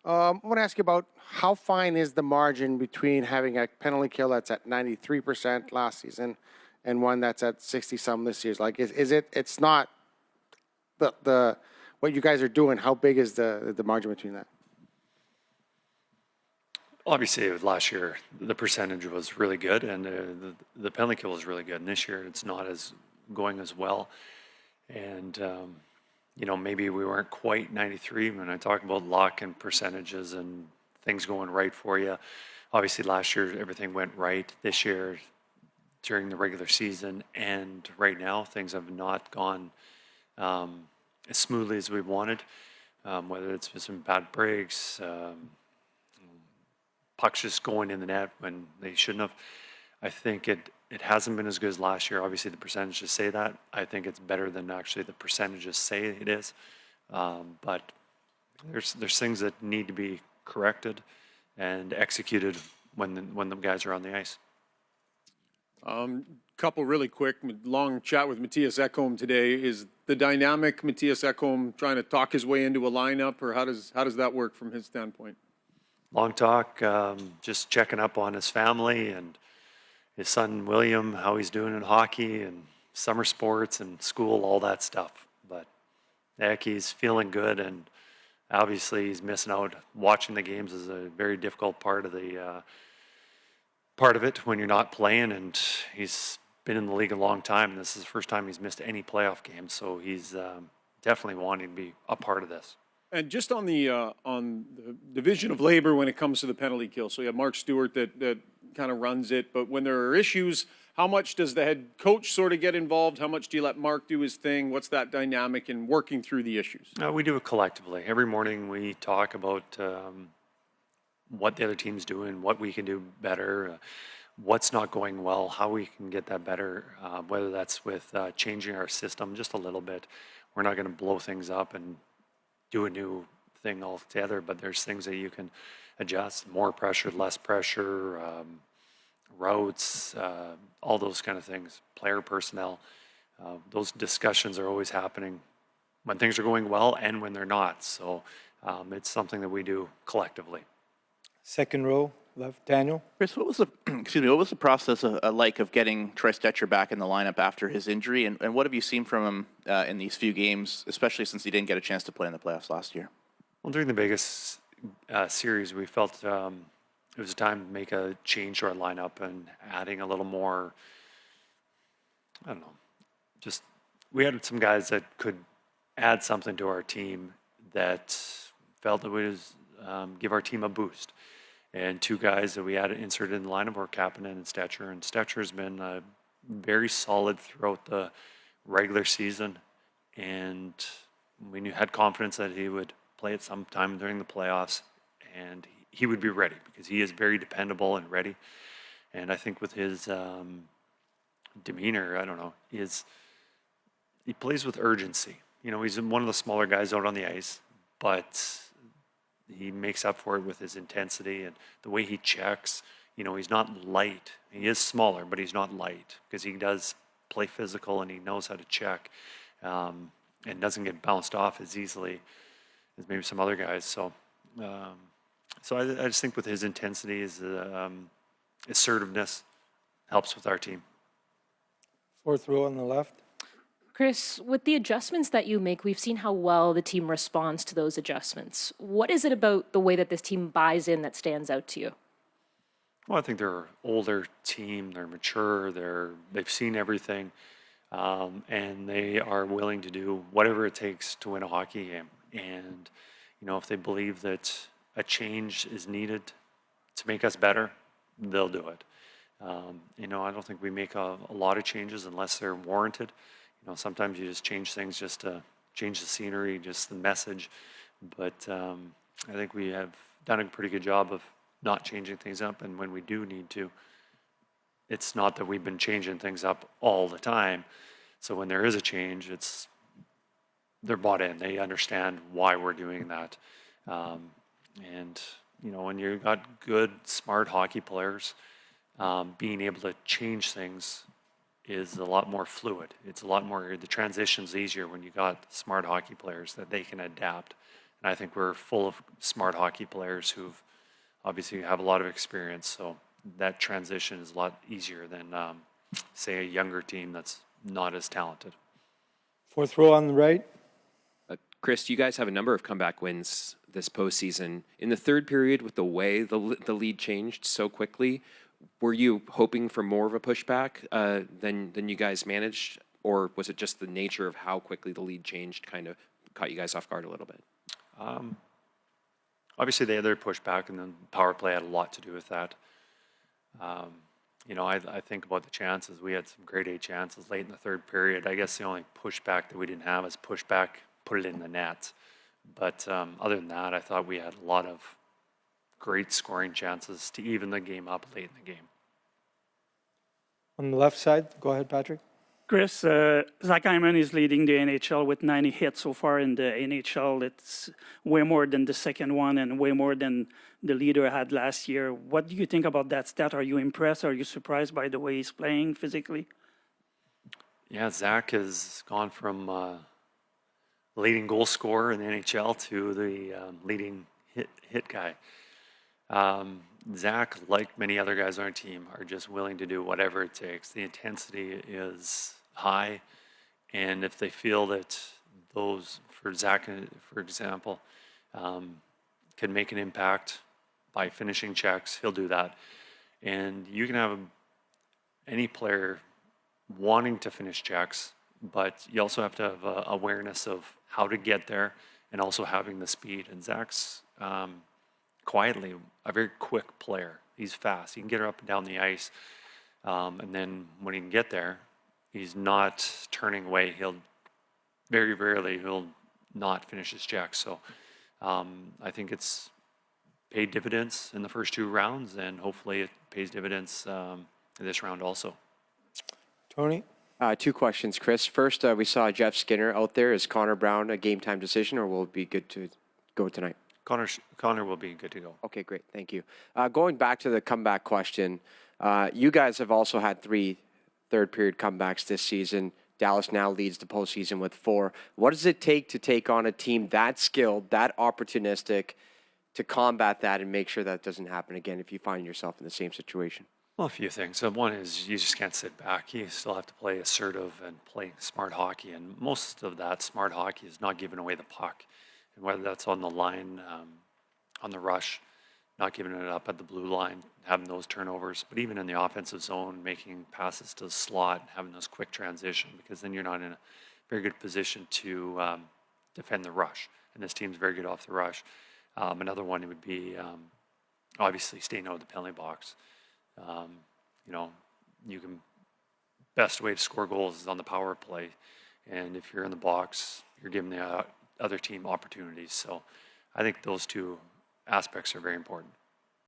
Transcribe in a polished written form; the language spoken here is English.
I want to ask you about how fine is the margin between having a penalty kill that's at 93% last season and one that's at 60 some this year? Like, is it? It's not the what you guys are doing. How big is the margin between that? Obviously, last year the percentage was really good, and the penalty kill was really good. And this year it's not as going as well. And maybe we weren't quite 93 when I talk about luck and percentages and things going right for you. Obviously, last year everything went right. This year, during the regular season and right now, things have not gone as smoothly as we wanted. Whether it's some bad breaks. Pucks just going in the net when they shouldn't have. I think it hasn't been as good as last year. Obviously, the percentages say that. I think it's better than actually the percentages say it is. But there's things that need to be corrected and executed when the guys are on the ice. Couple really quick, long chat with Matias Ekholm today. Is the dynamic Matias Ekholm trying to talk his way into a lineup, or how does that work from his standpoint? Long talk, just checking up on his family and his son William, how he's doing in hockey and summer sports and school, all that stuff. But heck, he's feeling good, and obviously he's missing out. Watching the games is a very difficult part of it when you're not playing, and he's been in the league a long time, and this is the first time he's missed any playoff games, so he's definitely wanting to be a part of this. And just on the division of labor when it comes to the penalty kill, so you have Mark Stewart that kind of runs it, but when there are issues, how much does the head coach sort of get involved? How much do you let Mark do his thing? What's that dynamic in working through the issues? We do it collectively. Every morning we talk about what the other team's doing, what we can do better, what's not going well, how we can get that better, whether that's with changing our system just a little bit. We're not going to blow things up and do a new thing altogether, but there's things that you can adjust, more pressure, less pressure, routes, all those kind of things, player personnel. Those discussions are always happening when things are going well and when they're not. So it's something that we do collectively. Second row, left, Daniel. Kris, what was the process like of getting Troy Stecher back in the lineup after his injury, and what have you seen from him in these few games, especially since he didn't get a chance to play in the playoffs last year? Well, during the Vegas series, we felt it was time to make a change to our lineup and adding a little more, I don't know, just we had some guys that could add something to our team that felt that would give our team a boost. And two guys that we had inserted in the lineup were Kapanen and Stecher. And Stecher has been very solid throughout the regular season. And we had confidence that he would play at some time during the playoffs. And he would be ready because he is very dependable and ready. And I think with his demeanor, I don't know, he plays with urgency. You know, he's one of the smaller guys out on the ice, but he makes up for it with his intensity and the way he checks. You know, he's not light. He is smaller, but he's not light because he does play physical and he knows how to check and doesn't get bounced off as easily as maybe some other guys. So I just think with his intensity, his assertiveness helps with our team. Fourth row on the left. Kris, with the adjustments that you make, we've seen how well the team responds to those adjustments. What is it about the way that this team buys in that stands out to you? Well, I think they're an older team. They're mature. They've seen everything, and they are willing to do whatever it takes to win a hockey game. And you know, if they believe that a change is needed to make us better, they'll do it. You know, I don't think we make a lot of changes unless they're warranted. You know, sometimes you just change things just to change the scenery, just the message. But I think we have done a pretty good job of not changing things up. And when we do need to, it's not that we've been changing things up all the time. So when there is a change, they're bought in. They understand why we're doing that. And, you know, when you've got good, smart hockey players, being able to change things is a lot more fluid. It's a lot more, the transition's easier when you got smart hockey players that they can adapt. And I think we're full of smart hockey players who've obviously have a lot of experience. So that transition is a lot easier than, say, a younger team that's not as talented. Fourth row on the right. Kris, you guys have a number of comeback wins this postseason. In the third period, with the way the lead changed so quickly, were you hoping for more of a pushback than you guys managed, or was it just the nature of how quickly the lead changed kind of caught you guys off guard a little bit? Obviously, they had their pushback, and then power play had a lot to do with that. I think about the chances. We had some grade A chances late in the third period. I guess the only pushback that we didn't have is pushback, put it in the net. But other than that, I thought we had a lot of great scoring chances to even the game up late in the game. On the left side, go ahead, Patrick. Kris, Zach Hyman is leading the NHL with 90 hits so far in the NHL. It's way more than the second one and way more than the leader had last year. What do you think about that stat? Are you impressed? Are you surprised by the way he's playing physically? Yeah, Zach has gone from leading goal scorer in the NHL to the leading hit guy. Zach, like many other guys on our team, are just willing to do whatever it takes. The intensity is high, and if they feel that those, for Zach, for example, can make an impact by finishing checks, he'll do that. And you can have any player wanting to finish checks, but you also have to have awareness of how to get there and also having the speed. And Zach's quietly a very quick player. He's fast. He can get her up and down the ice. And then when he can get there, he's not turning away. He'll very rarely he'll not finish his checks. So I think it's paid dividends in the first two rounds, and hopefully it pays dividends in this round also. Tony? Two questions, Kris. First, we saw Jeff Skinner out there. Is Connor Brown a game time decision, or will it be good to go tonight? Connor will be good to go. Okay, great. Thank you. Going back to the comeback question, you guys have also had 3 third-period comebacks this season. Dallas now leads the postseason with 4. What does it take to take on a team that skilled, that opportunistic, to combat that and make sure that doesn't happen again if you find yourself in the same situation? Well, a few things. One is you just can't sit back. You still have to play assertive and play smart hockey. And most of that smart hockey is not giving away the puck. And whether that's on the line, on the rush, not giving it up at the blue line, having those turnovers, but even in the offensive zone, making passes to the slot, having those quick transition, because then you're not in a very good position to defend the rush. And this team's very good off the rush. Another one would be obviously staying out of the penalty box. Best way to score goals is on the power play. And if you're in the box, you're giving the other team opportunities. So I think those two aspects are very important.